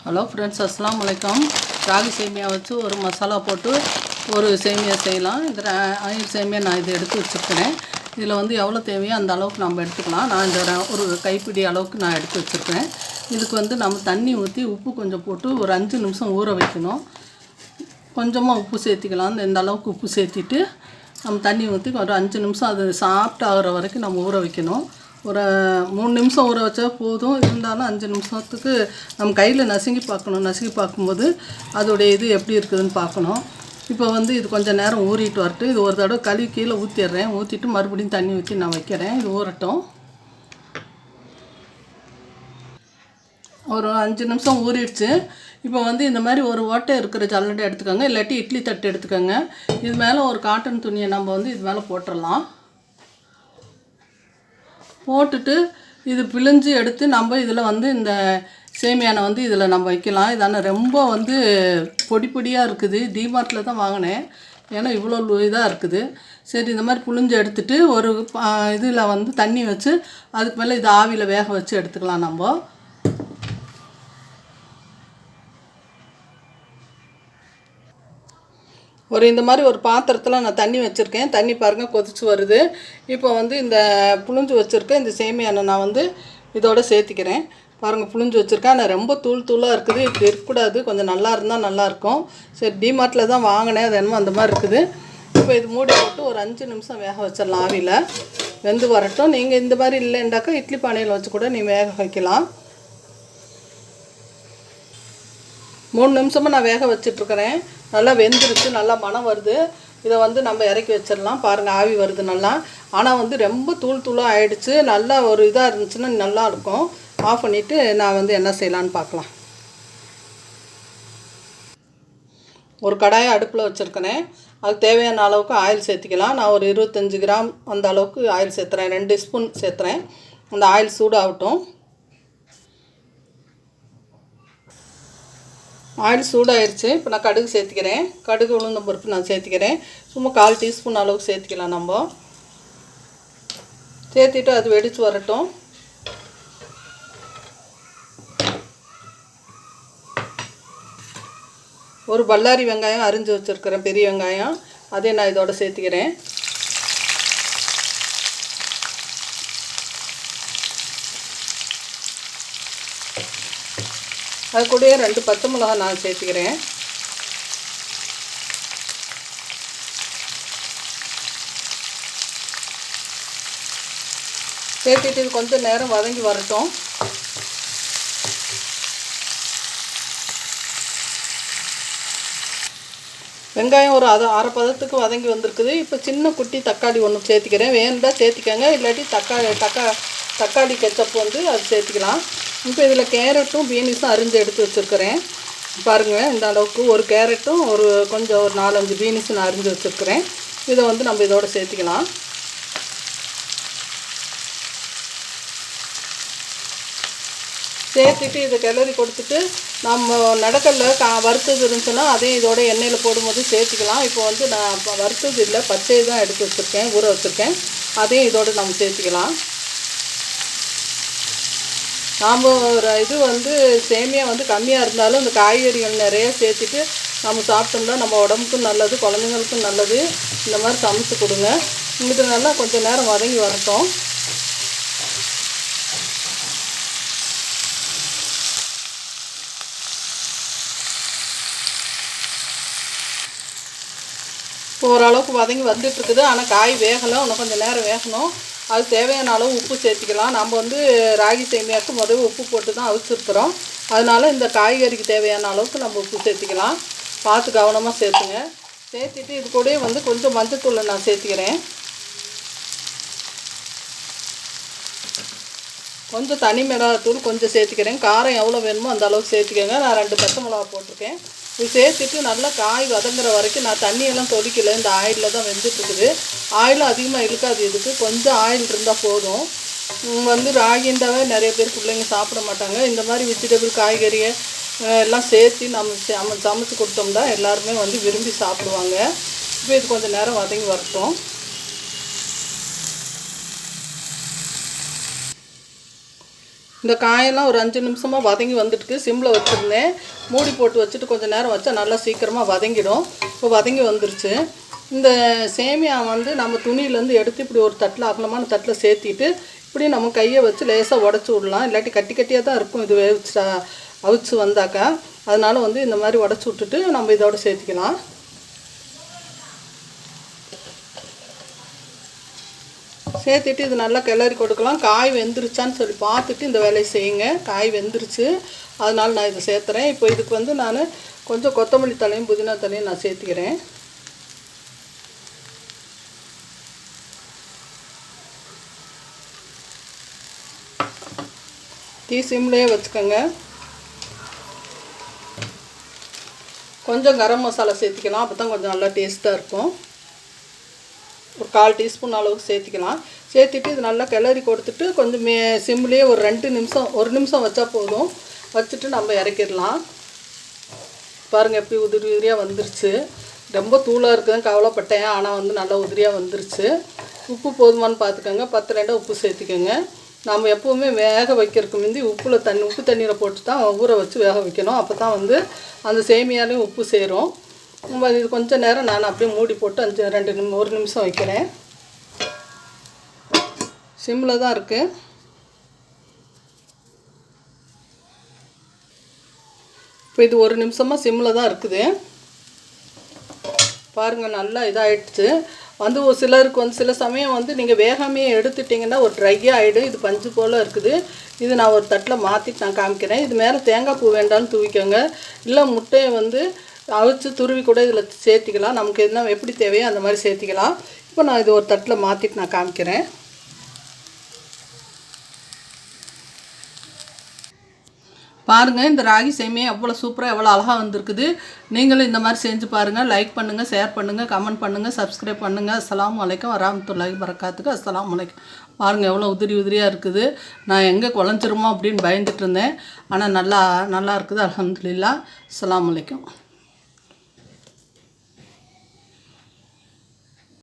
Hello friends, அஸ்ஸலாமு அலைக்கும். ராகி சேமியா வச்சு ஒரு மசாலா போட்டு ஒரு சேமியா செய்யலாம். இந்த ஆயில் சேமியா நான் இதை எடுத்து வச்சுருக்கிறேன். இதில் வந்து எவ்வளோ தேவையோ அந்த அளவுக்கு நம்ம எடுத்துக்கலாம். நான் இந்த ஒரு கைப்பிடி அளவுக்கு நான் எடுத்து வச்சுருக்கேன். இதுக்கு வந்து நம்ம தண்ணி ஊற்றி உப்பு கொஞ்சம் போட்டு ஒரு 5 நிமிஷம் ஊற வைக்கணும். கொஞ்சமாக உப்பு சேர்த்திக்கலாம். இந்த அளவுக்கு உப்பு சேர்த்திட்டு நம்ம தண்ணி ஊற்றி ஒரு 5 நிமிஷம் அது சாஃப்ட் ஆகிற வரைக்கும் நம்ம ஊற வைக்கணும். ஒரு 3 நிமிஷம் ஊற வச்சா போதும். இருந்தாலும் 5 நிமிஷத்துக்கு நம்ம கையில் நசுங்கி பார்க்கணும். நசுங்கி பார்க்கும்போது அதோடைய இது எப்படி இருக்குதுன்னு பார்க்கணும். இப்போ வந்து இது கொஞ்சம் நேரம் ஊறிட்டு வரட்டு. இது ஒரு தடவை கழுவி கீழே ஊற்றிடுறேன். ஊற்றிட்டு மறுபடியும் தண்ணி ஊற்றி நான் வைக்கிறேன். இது ஊறட்டும். ஒரு 5 நிமிஷம் ஊறிடுச்சு. இப்போ வந்து இந்த மாதிரி ஒரு ஓட்டை இருக்கிற ஜல்லடை எடுத்துக்கோங்க, இல்லாட்டி இட்லி தட்டு எடுத்துக்கோங்க. இது மேலே ஒரு காட்டன் துணியை நம்ம வந்து இது மேலே போட்டுடலாம். போட்டுட்டு இது பிழிஞ்சு எடுத்து நம்ம இதில் வந்து இந்த சேமியானை வந்து இதில் நம்ம வைக்கலாம். இதான ரொம்ப வந்து பொடி பொடியாக இருக்குது. டிமார்ட்டில் தான் வாங்கினேன். ஏன்னா இவ்வளோ இதாக இருக்குது. சரி, இந்த மாதிரி புழிஞ்சு எடுத்துகிட்டு ஒரு இதில் வந்து தண்ணி வச்சு அதுக்கு மேலே இது ஆவியில் வேக வச்சு எடுத்துக்கலாம். நம்ம இந்த மாதிரி ஒரு பாத்திரத்தில் நான் தண்ணி வச்சுருக்கேன். தண்ணி பாருங்கள் கொதிச்சு வருது. இப்போ வந்து இந்த புழிஞ்சு வச்சுருக்கேன் இந்த சேமியானை நான் வந்து இதோடு சேர்த்திக்கிறேன். பாருங்கள், புழிஞ்சு வச்சுருக்கேன். ஆனால் ரொம்ப தூளாக இருக்குது. இப்படி இருக்கக்கூடாது. கொஞ்சம் நல்லா இருந்தால் நல்லாயிருக்கும். சரி, டிமார்ட்டில் தான் வாங்கினேன். அது என்னமோ அந்த மாதிரி இருக்குது. இப்போ இது மூடி போட்டு ஒரு 5 நிமிஷம் வேக வச்சிடலாம். ஆவியில் வெந்து வரட்டும். நீங்கள் இந்த மாதிரி இல்லைண்டாக்கா இட்லி பானையில் வச்சு கூட நீங்கள் வேக வைக்கலாம். 3 நிமிஷமாக நான் வேக வச்சிட்ருக்கிறேன். நல்லா வெந்துருச்சு. நல்லா மணம் வருது. இதை வந்து நம்ம இறக்கி வச்சிடலாம். பாருங்கள், ஆவி வருது நல்லா. ஆனால் வந்து ரொம்ப தூளாக ஆகிடுச்சு. நல்லா ஒரு இதாக இருந்துச்சுன்னா நல்லாயிருக்கும். ஆஃப் பண்ணிவிட்டு நான் வந்து என்ன செய்யலான்னு பார்க்கலாம். ஒரு கடாயை அடுப்பில் வச்சுருக்கிறேன். அதுக்கு தேவையான அளவுக்கு ஆயில் சேர்த்திக்கலாம். நான் ஒரு 25 கிராம் அந்த அளவுக்கு ஆயில் சேர்த்துறேன். 2 ஸ்பூன் சேர்த்துறேன். அந்த ஆயில் சூடாகட்டும். ஆயில் சூடாகிடுச்சு. இப்போ நான் கடுகு சேர்த்திக்கிறேன். கடுகு உளுந்தம் பருப்பு நான் சேர்த்திக்கிறேன். சும்மா 1/4 டீஸ்பூன் அளவுக்கு சேர்த்திக்கலாம். நம்ம சேர்த்திட்டு அது வெடித்து வரட்டும். ஒரு பல்லாரி வெங்காயம் அரிஞ்சு வச்சுருக்கிறேன், பெரிய வெங்காயம். அதே நான் இதோட சேர்த்திக்கிறேன். அது கூடயே 2 பச்சை மிளகாய் நான் சேர்த்துக்கிறேன். சேர்த்துட்டு இது கொஞ்சம் நேரம் வதங்கி வரட்டும். வெங்காயம் ஒரு அரை பதத்துக்கு வதங்கி வந்திருக்குது. இப்போ சின்ன குட்டி தக்காளி ஒன்று சேர்த்துக்கிறேன். வேணுண்டா சேர்த்திக்கங்க, இல்லாட்டி தக்காளி கெச்சப் வந்து அது சேர்த்துக்கலாம். இப்போ இதில் கேரட்டும் பீன்ஸும் அரிஞ்சு எடுத்து வச்சுருக்கிறேன். பாருங்கள், இந்த அளவுக்கு ஒரு கேரட்டும் ஒரு 4-5 பீன்ஸும் நான் அரிஞ்சு வச்சுருக்கிறேன். இதை வந்து நம்ம இதோடு சேர்த்திக்கலாம். சேர்த்துட்டு இதை கிளறி கொடுத்துட்டு நம்ம நடக்கல்ல வறுத்தது இருந்துச்சுன்னா அதையும் இதோட எண்ணெயில் போடும்போது சேர்த்துக்கலாம். இப்போ வந்து நான் வறுத்தது இல்லை, பச்சையை தான் எடுத்து வச்சுருக்கேன், ஊற வச்சுருக்கேன். அதையும் இதோடு நம்ம சேர்த்துக்கலாம். நாம் இது வந்து சேமியா வந்து கம்மியாக இருந்தாலும் இந்த காய்கறிகள் நிறைய சேர்த்துட்டு நம்ம சாப்பிட்டோம்னா நம்ம உடம்புக்கும் நல்லது, குழந்தைங்களுக்கும் நல்லது. இந்த மாதிரி சமைச்சு கொடுங்க. இது நல்லா கொஞ்சம் நேரம் வதங்கி வரட்டும். ஓரளவுக்கு வதங்கி வந்துட்டுருக்குது. ஆனால் காய் வேகலை, இன்னும் கொஞ்சம் நேரம் வேகணும். அது தேவையான அளவு உப்பு சேர்த்திக்கலாம். நம்ம வந்து ராகி சேமியாவுக்கு முதல்ல உப்பு போட்டு தான் அவிச்சிருக்கிறோம். அதனால் இந்த காய்கறிக்கு தேவையான அளவுக்கு நம்ம உப்பு சேர்த்திக்கலாம். பார்த்து கவனமாக சேர்த்துங்க. சேர்த்துட்டு இது கூட வந்து கொஞ்சம் மஞ்சத்தூளை நான் சேர்த்திக்கிறேன். கொஞ்சம் தனி மிளகாத்தூள் கொஞ்சம் சேர்த்திக்கிறேன். காரம் எவ்வளோ வேணுமோ அந்த அளவுக்கு சேர்த்திக்கங்க. நான் 2 பச்சை மிளகா போட்டிருக்கேன். இது சேர்த்துட்டு நல்லா காய் வதங்குற வரைக்கும் நான் தண்ணியெல்லாம் தொளிக்கலை. இந்த ஆயிலில் தான் வெந்துட்டுருக்குது. ஆயிலும் அதிகமாக இழுக்காது. இதுக்கு கொஞ்சம் ஆயில் இருந்தால் போதும். வந்து ராகிண்டாவே நிறைய பேர் பிள்ளைங்க சாப்பிட மாட்டாங்க. இந்த மாதிரி வெஜிடபிள் காய்கறியை எல்லாம் சேர்த்து நம்ம சமைச்சு கொடுத்தோம்னா எல்லாருமே வந்து விரும்பி சாப்பிடுவாங்க. இப்போ இது கொஞ்சம் நேரம் வதங்கி வரட்டும். இந்த காயெல்லாம் ஒரு 5 நிமிஷமாக வதங்கி வந்துட்டு சிம்மில் வச்சுருந்தேன். மூடி போட்டு வச்சுட்டு கொஞ்சம் நேரம் வச்சா நல்லா சீக்கிரமாக வதங்கிடும். இப்போ வதங்கி வந்துருச்சு. இந்த சேமியா வந்து நம்ம துணியிலேருந்து எடுத்து இப்படி ஒரு தட்டில் அகலமான தட்டில் சேர்த்திட்டு இப்படி நம்ம கையை வச்சு லேசாக உடச்சி விடலாம். இல்லாட்டி கட்டி கட்டியாக தான் இருக்கும் இது அவிச்சு வந்தாக்கா. அதனால் வந்து இந்த மாதிரி உடச்சி விட்டுட்டு நம்ம இதோட சேர்த்திக்கலாம். சேர்த்துட்டு இது நல்லா கிளறி கொடுக்கலாம். காய் வெந்துருச்சான்னு சொல்லி பார்த்துட்டு இந்த வேலையை செய்யுங்க. காய் வெந்துருச்சு, அதனால் நான் இதை சேர்த்துறேன். இப்போ இதுக்கு வந்து நான் கொஞ்சம் கொத்தமல்லி தலையும் புதினா தலையும் நான் சேர்த்துக்கிறேன். தீ சிம்லேயே வச்சுக்கோங்க. கொஞ்சம் கரம் மசாலா சேர்த்திக்கலாம், அப்போ தான் கொஞ்சம் நல்லா டேஸ்ட்டாக இருக்கும். ஒரு 1/4 டீஸ்பூன் அளவுக்கு சேர்த்திக்கலாம். சேர்த்துட்டு இது நல்லா கிளறி கொடுத்துட்டு கொஞ்சம் சிம்லேயே ஒரு 2 நிமிஷம் 1 நிமிஷம் வச்சா போதும். வச்சுட்டு நம்ம இறக்கிடலாம். பாருங்கள் எப்படி உதிரி உதிரியாக வந்துருச்சு. ரொம்ப தூளாக இருக்குதுன்னு கவலைப்பட்டேன், ஆனால் வந்து நல்லா உதிரியாக வந்துருச்சு. உப்பு போதுமானு பார்த்துக்கோங்க. 10 உப்பு சேர்த்திக்கோங்க. நம்ம எப்போவுமே வேக வைக்கிறதுக்கு முந்தி உப்பு தண்ணீரை போட்டு தான் ஊற வச்சு வேக வைக்கணும். அப்போ தான் வந்து அந்த சேமியாலையும் உப்பு சேரும். இது கொஞ்சம் நேரம் நான் அப்படியே மூடி போட்டு 1 நிமிஷம் வைக்கிறேன். சிம்மில் தான் இருக்குது. இப்போ இது 1 நிமிஷமாக சிம்மில் தான் இருக்குது. பாருங்கள் நல்லா இதாகிடுச்சு. வந்து ஒரு சிலருக்கு வந்து சில சமயம் வந்து நீங்கள் வேகாமையே எடுத்துட்டிங்கன்னா ஒரு ட்ரையாக ஆகிடும். இது பஞ்சு போல் இருக்குது. இது நான் ஒரு தட்டில் மாற்றிட்டு நான் காமிக்கிறேன். இது மேலே தேங்காய் பூ வேண்டாம்னு தூவிக்கோங்க. இல்லை முட்டையை வந்து அவிச்சு துருவி கூட இதில் சேர்த்திக்கலாம். நமக்கு என்ன எப்படி தேவையோ அந்த மாதிரி சேர்த்திக்கலாம். இப்போ நான் இது ஒரு தட்டில் மாற்றிட்டு நான் காமிக்கிறேன். பாருங்கள் இந்த ராகி சேமியா எவ்வளோ சூப்பராக எவ்வளோ அழகாக வந்திருக்குது. நீங்களும் இந்த மாதிரி செஞ்சு பாருங்கள். லைக் பண்ணுங்கள், ஷேர் பண்ணுங்கள், கமெண்ட் பண்ணுங்கள், சப்ஸ்கிரைப் பண்ணுங்கள். அஸ்ஸலாமு அலைக்கும் வரஹ்மத்துல்லாஹி வபரகாத்துஹு. அஸ்ஸலாமு அலைக்கும். பாருங்கள் எவ்வளோ உதிரி உதிரியாக இருக்குது. நான் எங்கே குழஞ்சிருமோ அப்படின்னு பயந்துட்டு இருந்தேன். ஆனால் நல்லா இருக்குது. அல்ஹம்துலில்லாஹ். அஸ்ஸலாமு அலைக்கும்.